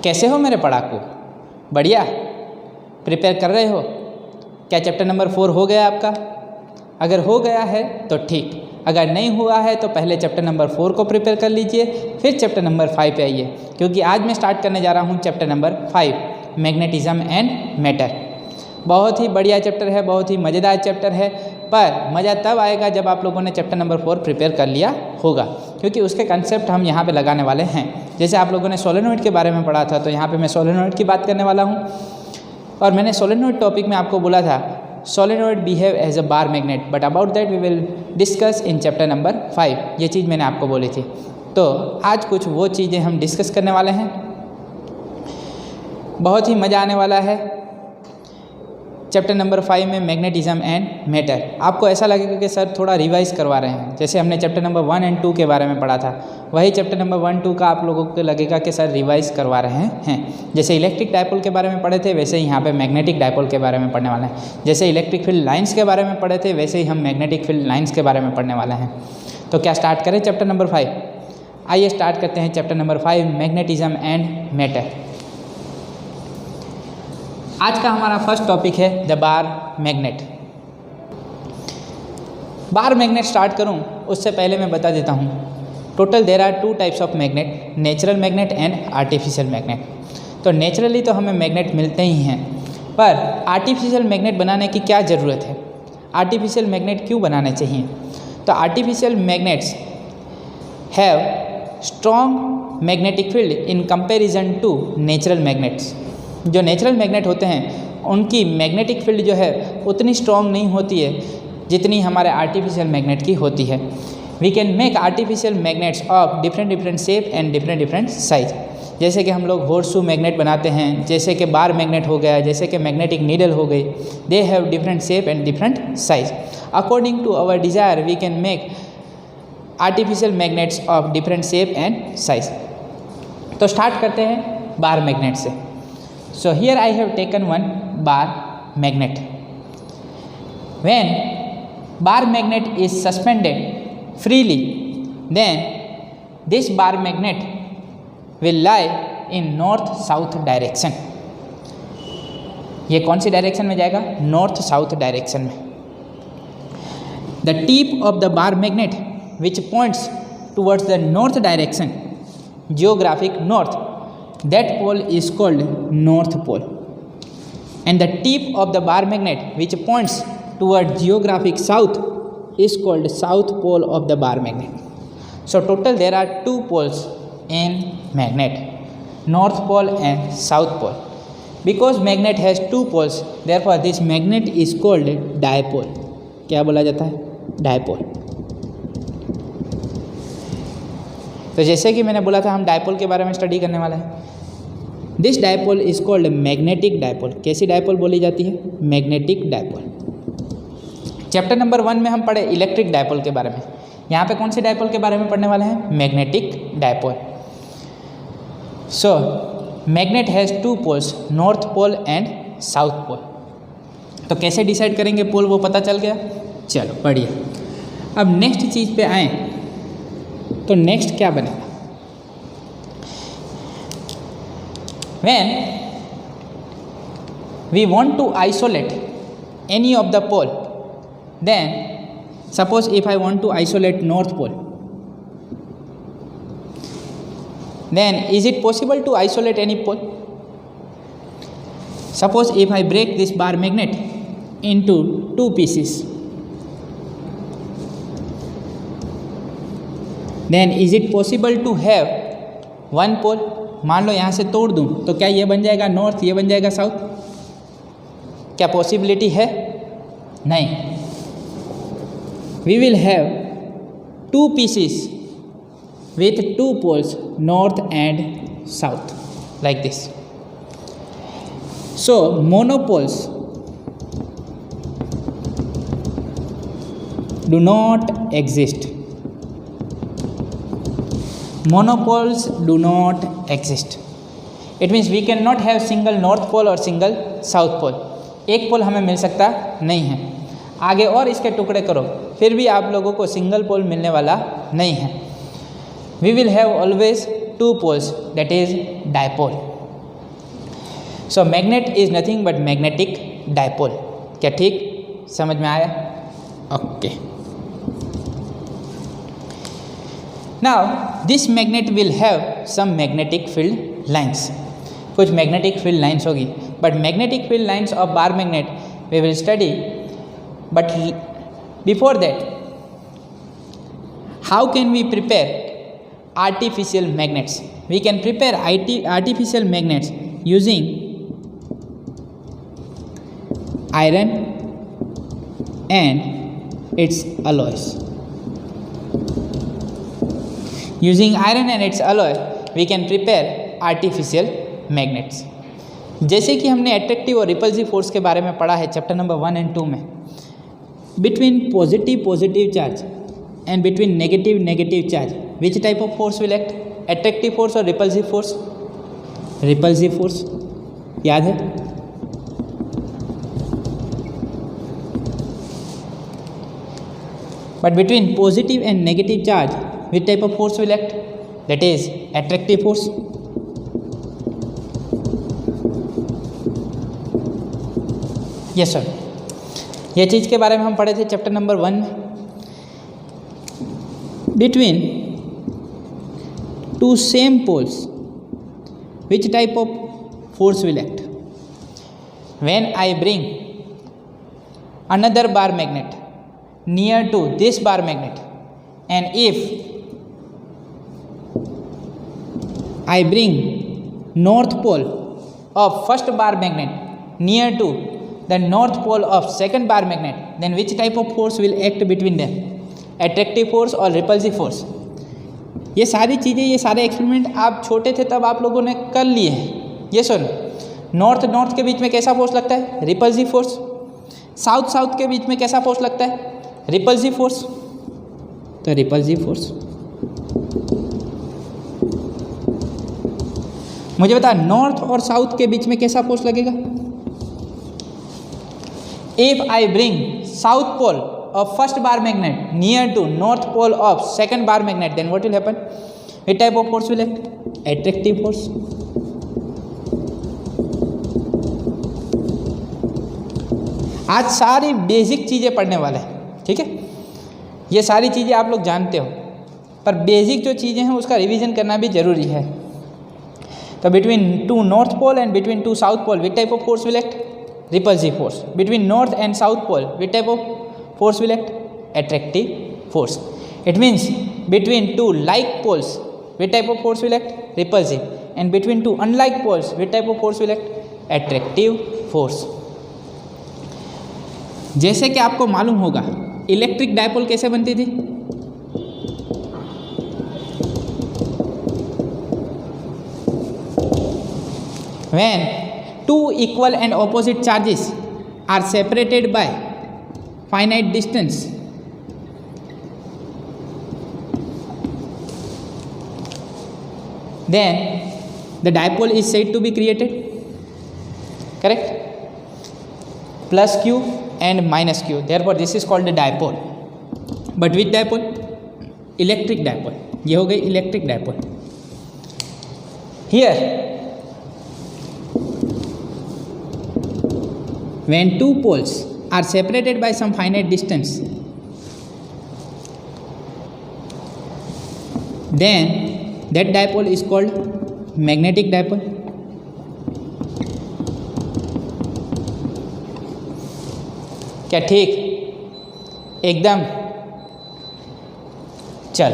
कैसे हो मेरे पढ़ाकू? बढ़िया, प्रिपेयर कर रहे हो? क्या चैप्टर नंबर 4 हो गया आपका? अगर हो गया है तो ठीक, अगर नहीं हुआ है तो पहले चैप्टर नंबर 4 को प्रिपेयर कर लीजिए, फिर चैप्टर नंबर 5 पे आइए, क्योंकि आज मैं स्टार्ट करने जा रहा हूँ chapter number 5, magnetism and matter. बहुत ही बढ़िया चैप्टर है, बहुत ही मज़ेदार चैप्टर है, पर मज़ा तब आएगा जब आप लोगों ने चैप्टर नंबर 4 प्रिपेयर कर लिया होगा, क्योंकि उसके कंसेप्ट हम यहाँ पे लगाने वाले हैं। जैसे आप लोगों ने सोलेनॉइड के बारे में पढ़ा था, तो यहाँ पे मैं सोलेनॉइड की बात करने वाला हूँ। और मैंने सोलेनॉइड टॉपिक में आपको बोला था solenoid behave as a bar magnet, but about that we will discuss in chapter number 5। ये चीज़ मैंने आपको बोली थी। तो आज कुछ वो चीज़ें हम डिस्कस करने वाले हैं, बहुत ही मज़ा आने वाला है। चैप्टर नंबर 5 में मैग्नेटिज्म एंड मैटर। आपको ऐसा लगेगा कि सर थोड़ा रिवाइज करवा रहे हैं, जैसे हमने चैप्टर नंबर 1 एंड 2 के बारे में पढ़ा था, वही चैप्टर नंबर 1, 2 का आप लोगों को लगेगा कि सर रिवाइज करवा रहे हैं। जैसे इलेक्ट्रिक डायपोल के बारे में पढ़े थे, वैसे ही यहाँ पे मैग्नेटिक डायपोल के बारे में पढ़ने वाले हैं। जैसे इलेक्ट्रिक फील्ड लाइन्स के बारे में पढ़े थे, वैसे ही हम मैग्नेटिक फील्ड लाइन्स के बारे में पढ़ने वाले हैं। तो क्या स्टार्ट करें चैप्टर नंबर 5? आइए स्टार्ट करते हैं chapter number 5, magnetism and matter. आज का हमारा फर्स्ट टॉपिक है the bar magnet. Bar magnet start करूं उससे पहले मैं बता देता हूं, total there are 2 types of magnet, natural magnet and artificial magnet. तो नेचुरली तो हमें मैग्नेट मिलते ही हैं, पर आर्टिफिशियल मैग्नेट बनाने की क्या ज़रूरत है? आर्टिफिशियल मैग्नेट क्यों बनाने चाहिए? तो artificial magnets have strong magnetic field in comparison to natural magnets. जो नेचुरल मैग्नेट होते हैं उनकी मैग्नेटिक फील्ड जो है उतनी स्ट्रॉन्ग नहीं होती है जितनी हमारे आर्टिफिशियल मैग्नेट की होती है। We can make artificial magnets of different shape and different size. जैसे कि हम लोग हॉर्सशू मैग्नेट बनाते हैं, जैसे कि बार मैग्नेट हो गया, जैसे कि मैग्नेटिक नीडल हो गई, they have different shape and different size. According to our desire we can make artificial magnets of different shape and size. तो स्टार्ट करते हैं बार मैग्नेट से। So here I have taken one bar magnet. When bar magnet is suspended freely, then this bar magnet will lie in north-south direction. ये कौन सी direction में जाएगा? North south direction में। The tip of the bar magnet which points towards the north direction, geographic north, that pole is called north pole, and the tip of the bar magnet which points toward geographic south is called south pole of the bar magnet. So total there are 2 poles in magnet, north pole and south pole. Because magnet has 2 poles, therefore this magnet is called dipole. क्या बोला जाता है? dipole. तो जैसे कि मैंने बोला था हम डायपोल के बारे में स्टडी करने वाले हैं। This dipole is called magnetic dipole. कैसी डायपोल बोली जाती है? Magnetic dipole. चैप्टर नंबर 1 में हम पढ़े इलेक्ट्रिक डायपोल के बारे में, यहाँ पे कौन सी डायपोल के बारे में पढ़ने वाले हैं? Magnetic dipole. So magnet has 2 poles, north pole and south pole. तो कैसे डिसाइड करेंगे पोल, वो पता चल गया। चलो बढ़िया। अब नेक्स्ट चीज़ पे आएँ तो नेक्स्ट क्या बनेगा? When we want to isolate any of the pole, then suppose if I want to isolate north pole, then is it possible to isolate any pole? Suppose if I break this bar magnet into 2 pieces, then is it possible to have one pole? मान लो यहाँ से तोड़ दूँ तो क्या ये बन जाएगा नॉर्थ, ये बन जाएगा साउथ? क्या पॉसिबिलिटी है? नहीं। We will have 2 pieces with 2 poles, north and south, like this. So monopoles do not exist. Monopoles do not exist. It means we cannot have single north pole or single south pole. एक पोल हमें मिल सकता नहीं है। आगे और इसके टुकड़े करो फिर भी आप लोगों को सिंगल पोल मिलने वाला नहीं है। We will have always 2 poles, that is dipole. So magnet is nothing but magnetic dipole. क्या ठीक समझ में आया? Okay. Now this magnet will have some magnetic field lines. कुछ मैग्नेटिक फील्ड लाइन्स होगी, but magnetic field lines of bar magnet we will study. But before that, how can we prepare artificial magnets? We can prepare artificial magnets using iron and its alloys. Using iron and its alloy, we can prepare artificial magnets. जैसे कि हमने attractive और repulsive force के बारे में पढ़ा है chapter number 1 and 2 में, between positive charge and between negative charge, which type of force will act? Attractive force or repulsive force? Repulsive force, याद है? But between positive and negative charge, which type of force will act? That is attractive force. Yes sir, ये चीज़ के बारे में हम पढ़े थे chapter number 1 में। Between two same poles, which type of force will act? When I bring another bar magnet near to this bar magnet, and if I bring north pole of first bar magnet near to the north pole of second bar magnet, then which type of force will act between them? Attractive force और repulsive force. ये सारी चीज़ें, ये सारे experiment आप छोटे थे तब आप लोगों ने कर लिए हैं। ये सुन, नॉर्थ के बीच में कैसा फोर्स लगता है? Repulsive force. साउथ के बीच में कैसा फोर्स लगता है? Repulsive force. तो रिपल्सिव फोर्स मुझे बता, नॉर्थ और साउथ के बीच में कैसा फोर्स लगेगा? If I bring south pole of first bar magnet near to north pole of second bar magnet, then what will happen? Which type of force will act? Attractive force. आज सारी basic चीज़ें पढ़ने वाले हैं, ठीक है? ये सारी चीज़ें आप लोग जानते हो, पर बेसिक जो चीज़ें हैं उसका रिवीजन करना भी जरूरी है। तो between two north pole and between two south pole, which type of force will act? Repulsive force. Between north and south pole, which type of force will act? Attractive force. It means between two like poles, which type of force will act? Repulsive. And between two unlike poles, which type of force will act? Attractive force. जैसे कि आपको मालूम होगा electric dipole कैसे बनती थी? When two equal and opposite charges are separated by finite distance, then the dipole is said to be created, correct? Plus q and minus q, therefore this is called a dipole. But which dipole? Electric dipole. ये हो गई electric dipole. Here when two poles are separated by some finite distance, then that dipole is called magnetic dipole. क्या ठीक? एकदम। चल,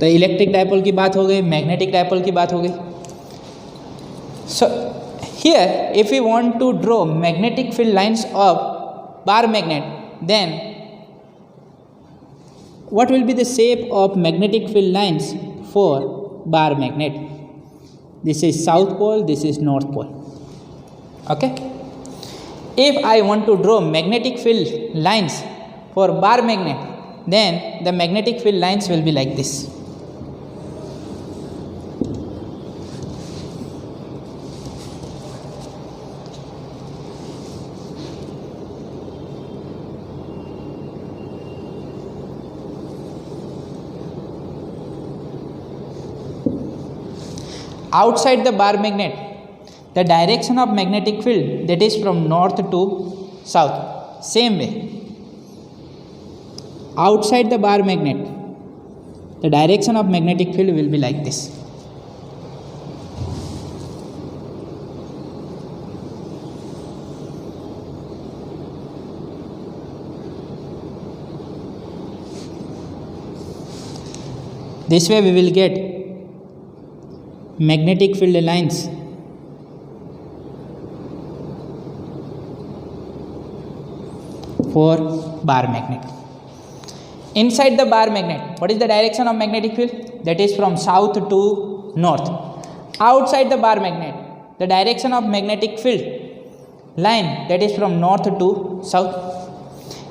तो electric dipole की बात हो गई, मैग्नेटिक डायपोल की बात हो गई। So here if you want to draw magnetic field lines of bar magnet, then what will be the shape of magnetic field lines for bar magnet? This is south pole, this is north pole. Okay, if I want to draw magnetic field lines for bar magnet, then the magnetic field lines will be like this. Outside the bar magnet, the direction of magnetic field, that is from north to south. Same way, outside the bar magnet, the direction of magnetic field will be like this. This way we will get magnetic field lines for bar magnet. Inside the bar magnet, what is the direction of magnetic field? That is from south to north. Outside the bar magnet, the direction of magnetic field line, that is from north to south.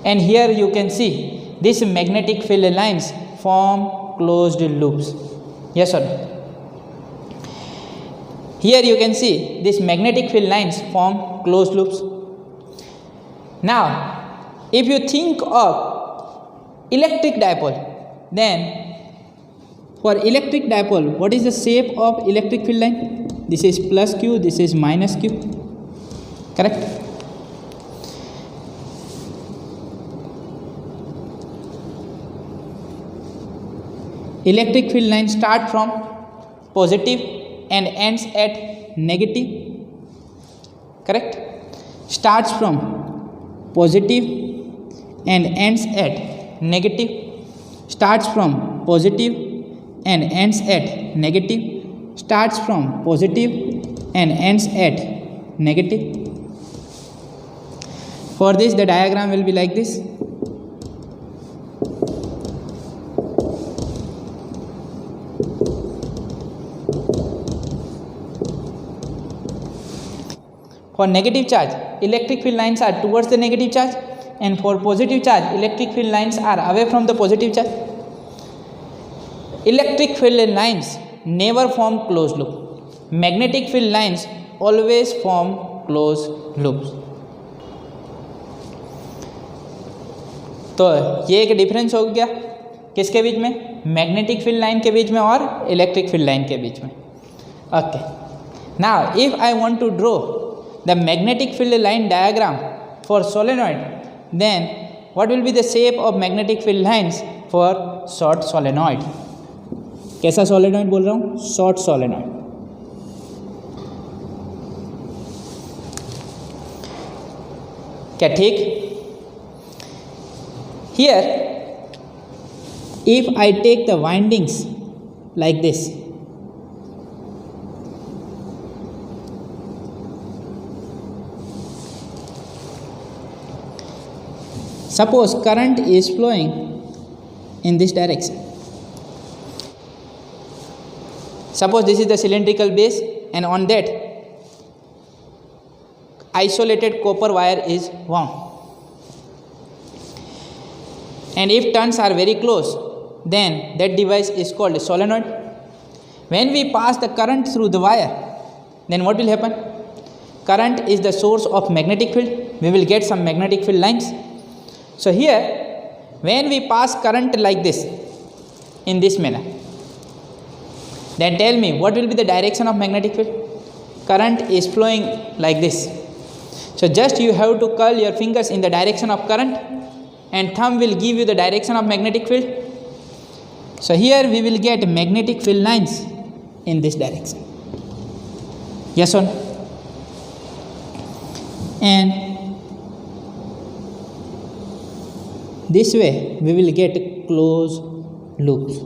And here you can see these magnetic field lines form closed loops. Yes or no? Here you can see these magnetic field lines form closed loops. Now, if you think of electric dipole, then for electric dipole, what is the shape of electric field line? This is plus q, this is minus q. Correct? Electric field line start from positive and ends at negative. Correct? Starts from positive and ends at negative. Starts from positive and ends at negative. Starts from positive and ends at negative. For this, the diagram will be like this. For negative charge, electric field lines are towards the negative charge, and for positive charge, electric field lines are away from the positive charge. Electric field lines never form closed loop. Magnetic field lines always form closed loops. तो ये एक difference हो गया किसके बीच में? Magnetic field line के बीच में और इलेक्ट्रिक फील्ड लाइन के बीच में. Okay, now if I want to draw the magnetic field line diagram for solenoid, then what will be the shape of magnetic field lines for short solenoid? कैसा solenoid बोल रहा हूँ? short solenoid. क्या ठीक? Here, if I take the windings like this, suppose current is flowing in this direction. Suppose this is the cylindrical base, and on that isolated copper wire is wound. And if turns are very close, then that device is called a solenoid. When we pass the current through the wire, then what will happen? Current is the source of magnetic field. We will get some magnetic field lines. So here, when we pass current like this, in this manner, then tell me what will be the direction of magnetic field? Current is flowing like this. So just you have to curl your fingers in the direction of current, and thumb will give you the direction of magnetic field. So here we will get magnetic field lines in this direction. Yes or no? And this way we will get closed loops.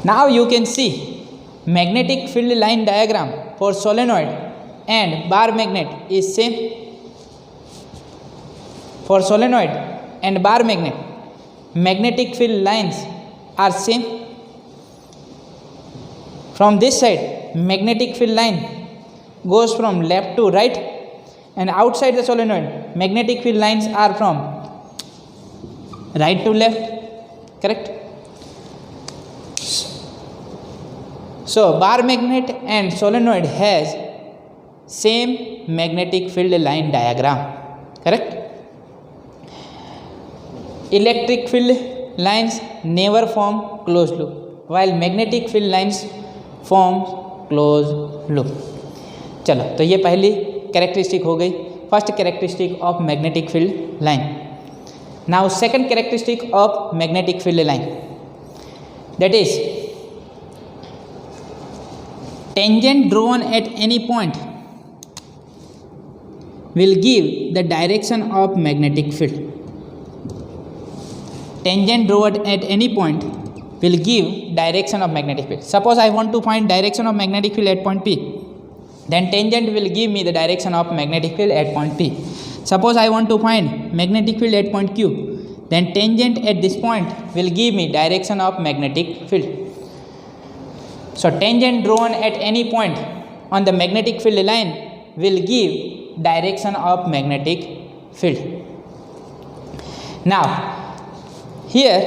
Now you can see magnetic field line diagram for solenoid and bar magnet is same. For solenoid and bar magnet, magnetic field lines are same. From this side, magnetic field line goes from left to right, and outside the solenoid, magnetic field lines are from right to left. Correct. So bar magnet and solenoid has same magnetic field line diagram, correct. Electric field lines never form closed loop, while magnetic field lines form closed loop. चलो, तो ये पहली characteristic हो गई, first characteristic of magnetic field line. Now second characteristic of magnetic field line, that is tangent drawn at any point will give the direction of magnetic field. Tangent drawn at any point will give direction of magnetic field. Suppose I want to find direction of magnetic field at point P, then tangent will give me the direction of magnetic field at point P. Suppose I want to find magnetic field at point Q, then tangent at this point will give me direction of magnetic field. So tangent drawn at any point on the magnetic field line will give direction of magnetic field. Now here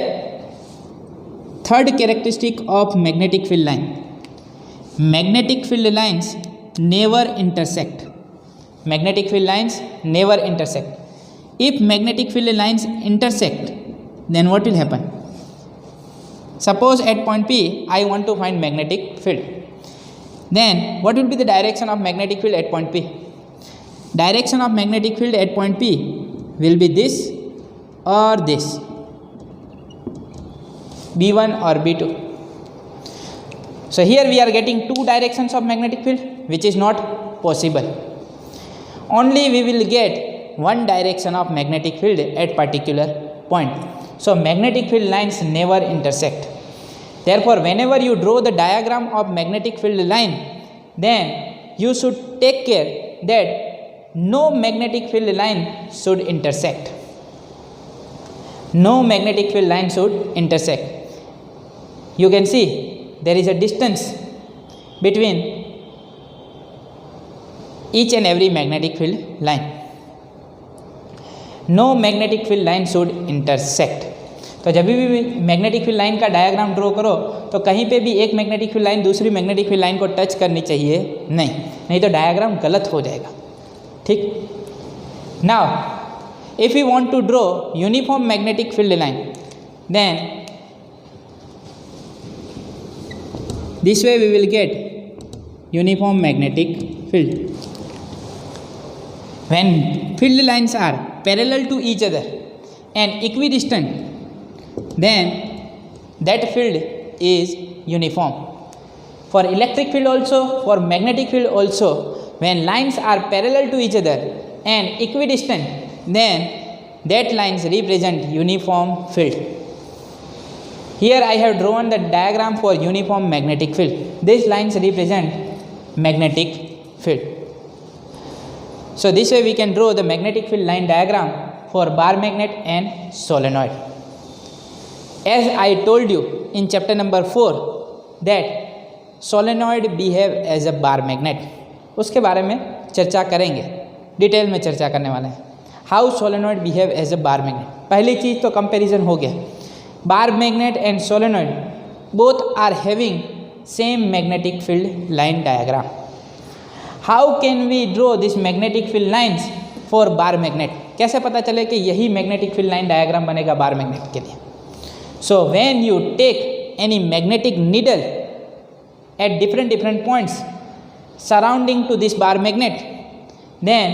third characteristic of magnetic field line, magnetic field lines never intersect. Magnetic field lines never intersect. If magnetic field lines intersect, then what will happen? Suppose at point P I want to find magnetic field, then what will be the direction of magnetic field at point P? Direction of magnetic field at point P will be this or this, B1 or B2. So here we are getting two directions of magnetic field, which is not possible. Only we will get one direction of magnetic field at particular point. So magnetic field lines never intersect. Therefore, whenever you draw the diagram of magnetic field line, then you should take care that no magnetic field line should intersect. No magnetic field line should intersect. You can see there is a distance between each and every magnetic field line. No magnetic field line should intersect. तो जब भी magnetic field line का diagram draw करो तो कहीं पे भी एक मैग्नेटिक फील्ड लाइन दूसरी मैग्नेटिक फील्ड लाइन को टच करनी चाहिए नहीं तो डायग्राम गलत हो जाएगा. ठीक. Now if you want to draw uniform magnetic field line, then this way we will get uniform magnetic field. When field lines are parallel to each other and equidistant, then that field is uniform. For electric field also, for magnetic field also, when lines are parallel to each other and equidistant, then that lines represent uniform field. Here I have drawn the diagram for uniform magnetic field. These lines represent magnetic field. So this way we can draw the magnetic field line diagram for bar magnet and solenoid. As I told you in chapter number 4 that solenoid behave as a bar magnet, उसके बारे में चर्चा करेंगे, detail में चर्चा करने वाले हैं. How solenoid behave as a bar magnet. पहली चीज़ तो कंपैरिजन हो गया. bar magnet and solenoid both are having same magnetic field line diagram. How can we draw this magnetic field lines for bar magnet? कैसे पता चले कि यही magnetic field line diagram बनेगा bar magnet के लिए? So when you take any magnetic needle at different points surrounding to this bar magnet, then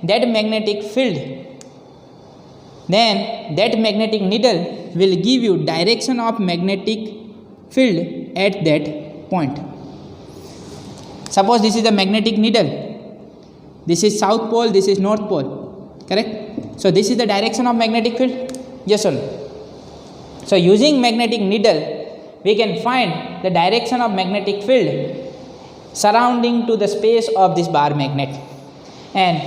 that magnetic needle will give you direction of magnetic field at that point. Suppose this is the magnetic needle, this is south pole, this is north pole, correct? So this is the direction of magnetic field, yes or no? So using magnetic needle we can find the direction of magnetic field surrounding to the space of this bar magnet, and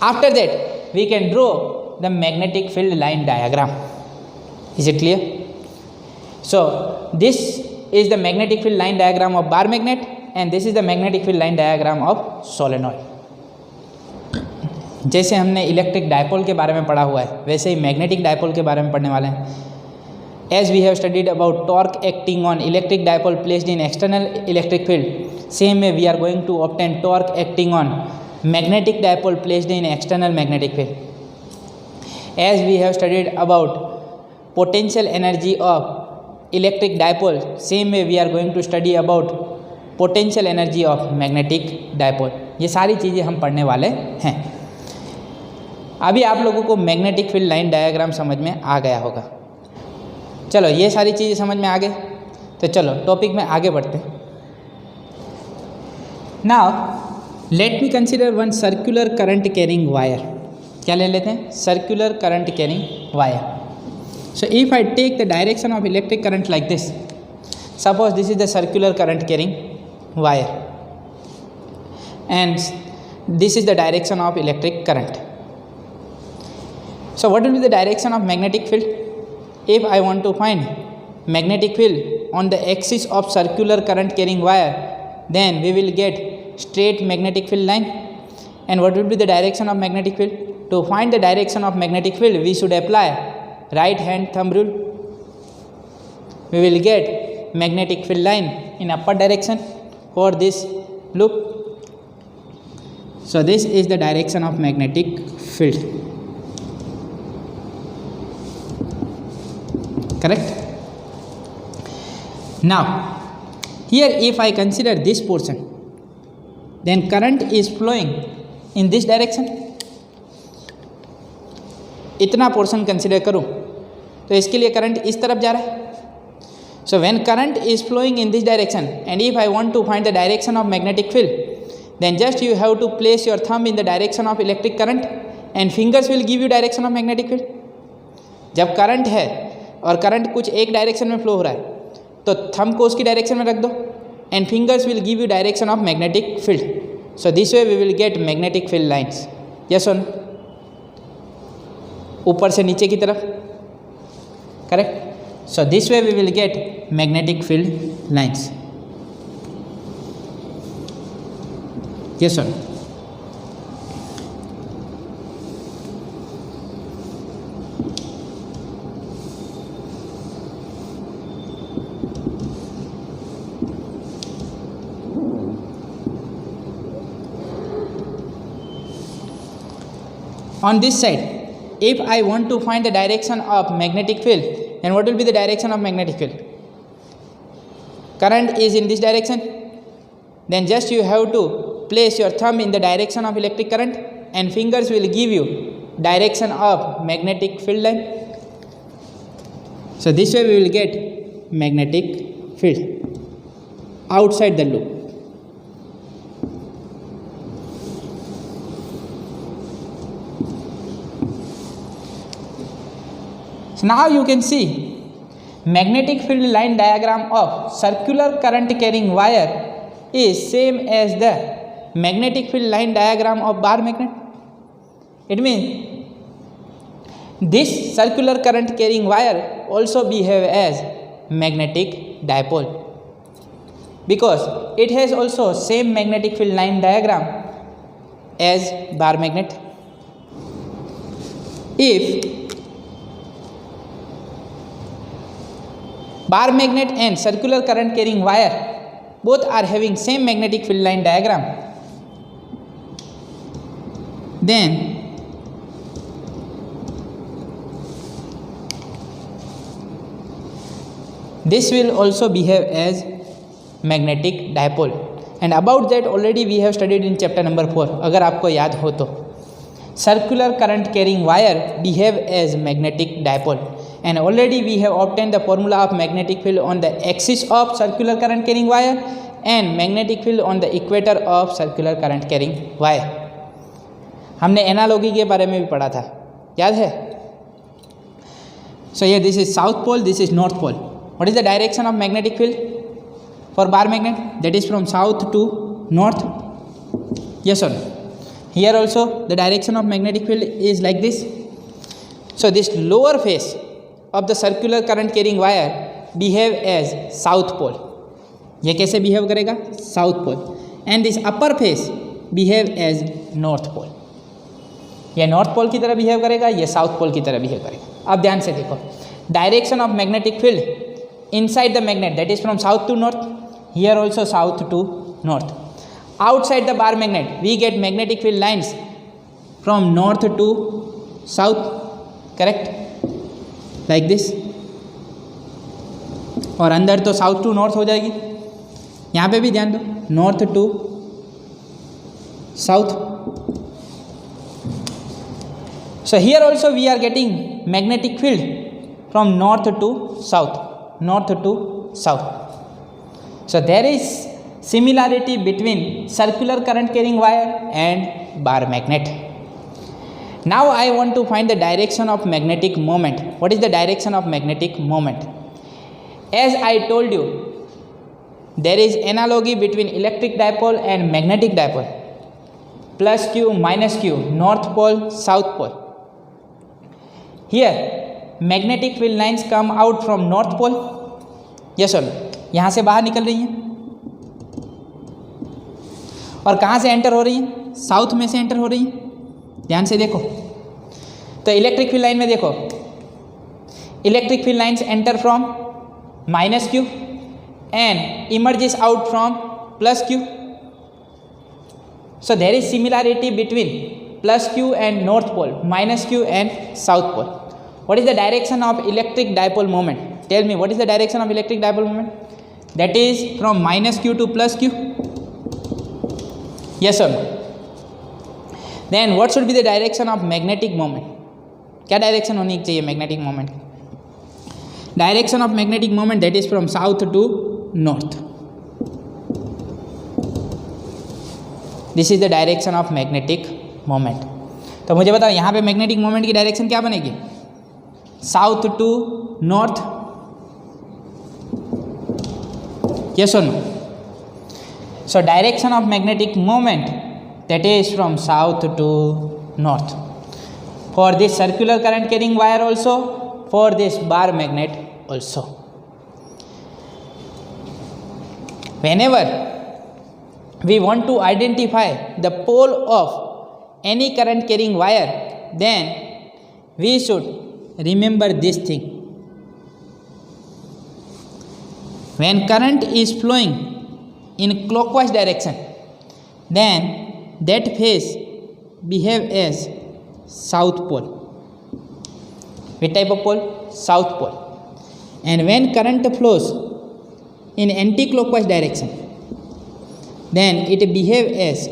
after that we can draw the magnetic field line diagram. Is it clear? So this is the magnetic field line diagram of bar magnet and this is the magnetic field line diagram of solenoid. जैसे हमने electric dipole के बारे में पढ़ा हुआ है वैसे ही magnetic dipole के बारे में पढ़ने वाले हैं. As we have studied about torque acting on electric dipole placed in external electric field, same way we are going to obtain torque acting on magnetic dipole placed in external magnetic field. As we have studied about potential energy of electric dipole, same way we are going to study about potential energy of magnetic dipole. ये सारी चीज़ें हम पढ़ने वाले हैं. अभी आप लोगों को मैग्नेटिक फील्ड लाइन डायग्राम समझ में आ गया होगा. चलो ये सारी चीज़ें समझ में आ गई, तो चलो टॉपिक में आगे बढ़ते हैं. Now let me consider one circular current carrying wire. क्या ले लेते हैं? Circular current carrying wire. So if I take the direction of electric current like this, suppose this is the circular current carrying wire and this is the direction of electric current. So what will be the direction of magnetic field? If I want to find magnetic field on the axis of circular current carrying wire, then we will get straight magnetic field line. And what will be the direction of magnetic field? To find the direction of magnetic field, we should apply right hand thumb rule. We will get magnetic field line in upper direction for this loop. So this is the direction of magnetic field. Correct? Now here if I consider this portion, then current is flowing in this direction. इतना portion consider करूँ तो इसके लिए current इस तरफ जा रहा है. So when current is flowing in this direction and if I want to find the direction of magnetic field, then just you have to place your thumb in the direction of electric current and fingers will give you direction of magnetic field. जब current है और current कुछ एक direction में flow हो रहा है तो थंब को उसकी डायरेक्शन में रख दो and fingers will give you direction of magnetic field. So this way we will get magnetic field lines. Yes or no? ऊपर से नीचे की तरफ. Correct? So this way we will get magnetic field lines. Yes sir. On this side, if I want to find the direction of magnetic field, then what will be the direction of magnetic field? Current is in this direction, then just you have to place your thumb in the direction of electric current and fingers will give you direction of magnetic field line. So this way we will get magnetic field outside the loop. So now you can see magnetic field line diagram of circular current carrying wire is same as the magnetic field line diagram of bar magnet. It means this circular current carrying wire also behave as magnetic dipole because it has also same magnetic field line diagram as bar magnet. If bar magnet and circular current carrying wire both are having same magnetic field line diagram, then this will also behave as magnetic dipole. And about that already we have studied in chapter number 4. अगर आपको याद हो तो circular current carrying wire behave as magnetic dipole. And already we have obtained the formula of magnetic field on the axis of circular current carrying wire and magnetic field on the equator of circular current carrying wire. हमने analogy के बारे में भी पढ़ा था, याद है? So here this is south pole, this is north pole. What is the direction of magnetic field for bar magnet? That is from south to north. Yes or no? Here also the direction of magnetic field is like this. So this lower face of the circular current carrying wire behave as south pole. ये कैसे behave करेगा? South pole. And this upper face behave as north pole. ये north pole की तरह behave करेगा, ये south pole की तरह बिहेव करेगा. अब ध्यान से देखो, direction of magnetic field inside the magnet, that is from south to north. Here also south to north. Outside the bar magnet we get magnetic field lines from north to south, correct, like this. और अंदर तो south to north हो जाएगी. यहाँ पे भी ध्यान दो, north to south. So here also we are getting magnetic field from north to south, north to south. So there is similarity between circular current carrying wire and bar magnet. Now I want to find the direction of magnetic moment. What is the direction of magnetic moment? As I told you, there is analogy between electric dipole and magnetic dipole. Plus Q, minus Q, north pole, south pole. Here magnetic field lines come out from north pole. Yes or no? यहाँ से बाहर निकल रही हैं और कहाँ से enter हो रही हैं? साउथ में से एंटर हो रही हैं. ध्यान से देखो तो इलेक्ट्रिक फील्ड लाइन में देखो, electric field lines enter from minus Q and emerges out from plus Q. So there is similarity between plus Q and north pole, minus Q and south pole. What is the direction of electric dipole moment? Tell me, what is the direction of electric dipole moment? That is from minus Q to plus Q. Yes or no? Then what should be the direction of magnetic moment? क्या direction होनी चाहिए magnetic moment? Direction of magnetic moment, that is from south to north. This is the direction of magnetic moment. तो मुझे बताओ यहाँ पे magnetic moment की direction क्या बनेगी? South to north. यस और no? So direction of magnetic moment that is from south to north for this circular current carrying wire also, for this bar magnet also. whenever we want to identify the pole of any current carrying wire, then we should remember this thing. When current is flowing in clockwise direction, then that phase behave as south pole. Which type of pole? South pole. And when current flows in anti-clockwise direction, then it behave as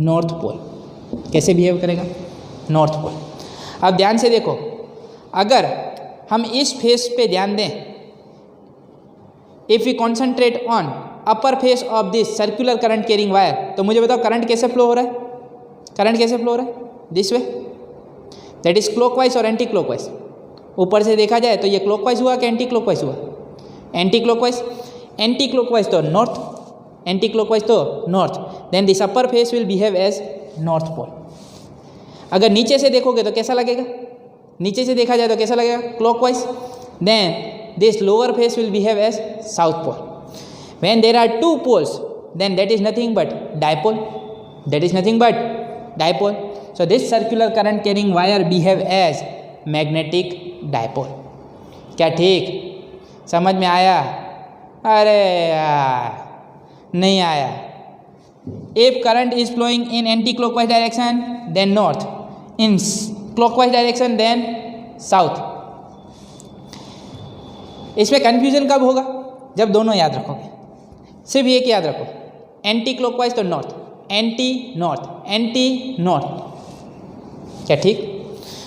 north pole. कैसे behave करेगा? North pole. अब ध्यान से देखो, अगर हम इस face पे ध्यान दें, if we concentrate on upper face of this circular current carrying wire, तो मुझे बताओ करंट कैसे फ्लो हो रहा है? करंट कैसे फ्लो हो रहा है? This way, that is clockwise और एंटी क्लॉकवाइज. ऊपर से देखा जाए तो ये क्लॉकवाइज हुआ कि एंटी क्लॉकवाइज हुआ? Anti clockwise. एंटी क्लॉकवाइज तो नॉर्थ, एंटी क्लॉकवाइज तो north. Then this upper face will behave as north pole. अगर नीचे से देखोगे तो कैसा लगेगा? नीचे से देखा जाए तो कैसा लगेगा? Clockwise. Then this lower face will behave as south pole. When there are two poles, then that is nothing but dipole. That is nothing but dipole. So this circular current carrying wire behave as magnetic dipole. क्या ठीक समझ में आया? अरे यार नहीं आया. If current is flowing in anti-clockwise direction, then north. In clockwise direction, then south. इसमें कंफ्यूजन कब होगा? जब दोनों याद रखोगे. सिर्फ एक याद रखो, एंटी क्लॉकवाइज तो north, anti north, anti north. क्या ठीक?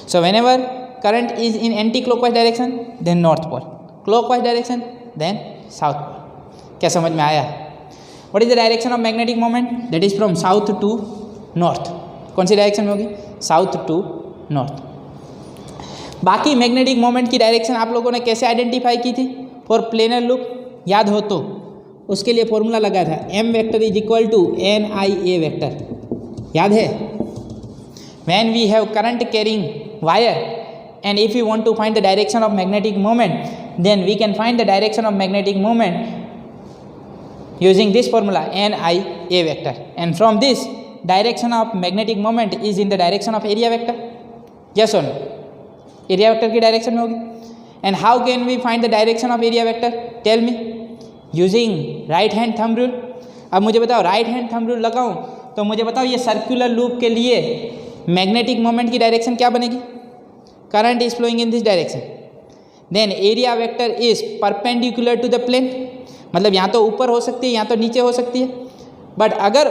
सो whenever current is in anti-clockwise direction, then north pole. Clockwise direction, then south pole. क्या समझ में आया? What is the direction of magnetic moment? That is from south to north. कौन सी direction में होगी? South to north. बाकी magnetic moment की डायरेक्शन आप लोगों ने कैसे आइडेंटिफाई की थी? फॉर प्लेनर लूप याद हो तो उसके लिए फॉर्मूला लगा था, m vector is equal to NIA vector. याद है? When we have current carrying wire and if we want to find the direction of magnetic moment, then we can find the direction of magnetic moment using this formula NIA vector, and from this direction of magnetic moment is in the direction of area vector. Yes or no? Area vector की direction में होगी. And how can we find the direction of area vector? Tell me using right hand thumb rule. अब मुझे बताओ right hand thumb rule लगाऊं तो मुझे बताओ ये सर्कुलर लूप के लिए मैग्नेटिक मोमेंट की डायरेक्शन क्या बनेगी? Current is flowing in this direction, then area vector is perpendicular to the plane, मतलब यहाँ तो ऊपर हो सकती है यहाँ तो नीचे हो सकती है, बट अगर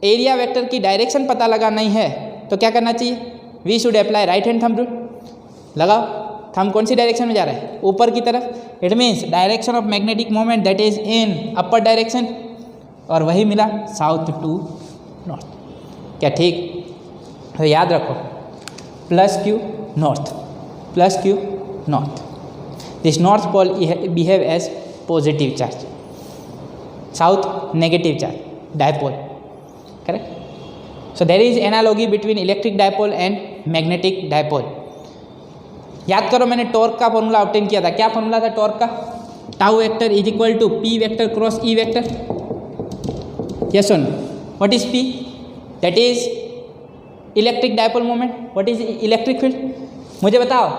एरिया वेक्टर की डायरेक्शन पता लगाना ही है तो क्या करना चाहिए? We should apply right hand thumb rule. लगाओ, थंब कौन सी डायरेक्शन में जा रहा है? ऊपर की तरफ। It means direction of magnetic moment that is in upper direction, और वही मिला साउथ टू नॉर्थ। क्या ठीक? तो याद रखो plus Q north, plus Q north. This north pole behave as positive charge, south negative charge, dipole, correct? So there is analogy between electric dipole and magnetic dipole. याद करो मैंने torque का formula obtain किया था। क्या formula था torque का? Tau vector is equal to P vector cross E vector. Yes और no? What is P? That is electric dipole moment. What is electric field? मुझे बताओ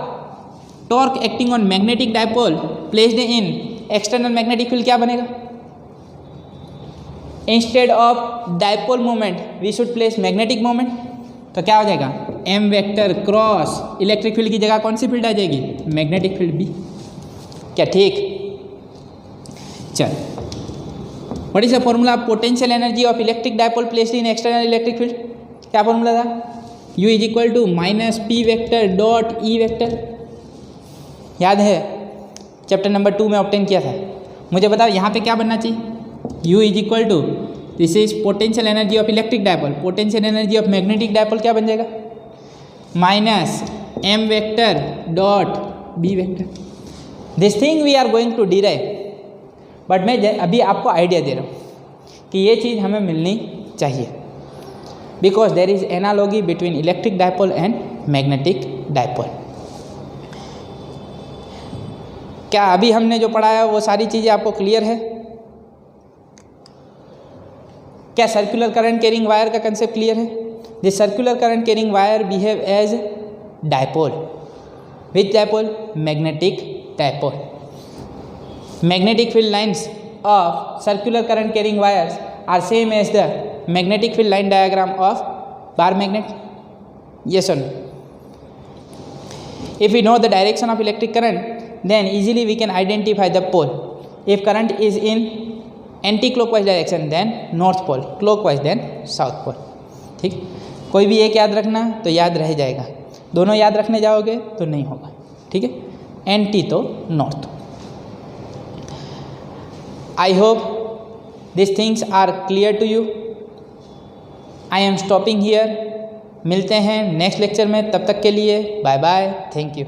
torque acting on magnetic dipole placed in external magnetic field क्या बनेगा? Instead of dipole moment we should place magnetic moment, तो क्या हो जाएगा? M vector cross electric field की जगह कौन सी फील्ड आ जाएगी? Magnetic field B. क्या ठीक? चल, what is the formula of potential energy of electric dipole placed in external electric field? क्या फॉर्मूला था? U is equal to minus P vector dot E vector. याद है चैप्टर नंबर 2 में obtain किया था। मुझे बताओ यहाँ पे क्या बनना चाहिए? U is equal to, this is potential energy of electric dipole, potential energy of magnetic dipole क्या बन जाएगा? Minus M vector dot B vector. This thing we are going to derive, but मैं अभी आपको आइडिया दे रहा हूँ कि ये चीज़ हमें मिलनी चाहिए, because there is analogy between electric dipole and magnetic dipole. क्या अभी हमने जो पढ़ाया वो सारी चीज़ें आपको क्लियर है? क्या सर्कुलर करंट कैरिंग वायर का कंसेप्ट क्लियर है? This circular current carrying wire behave as dipole. Which dipole? Magnetic dipole. Magnetic field lines of circular current carrying wires are same as the magnetic field line diagram of bar magnet. Yes or no? If we know the direction of electric current, then easily we can identify the pole. If current is in anti-clockwise direction, then north pole, clockwise then south pole. ठीक? कोई भी एक याद रखना तो याद रह जाएगा, दोनों याद रखने जाओगे तो नहीं होगा। ठीक है? एंटी तो north. I hope these things are clear to you. I am stopping here. मिलते हैं नेक्स्ट लेक्चर में, तब तक के लिए बाय बाय, थैंक यू।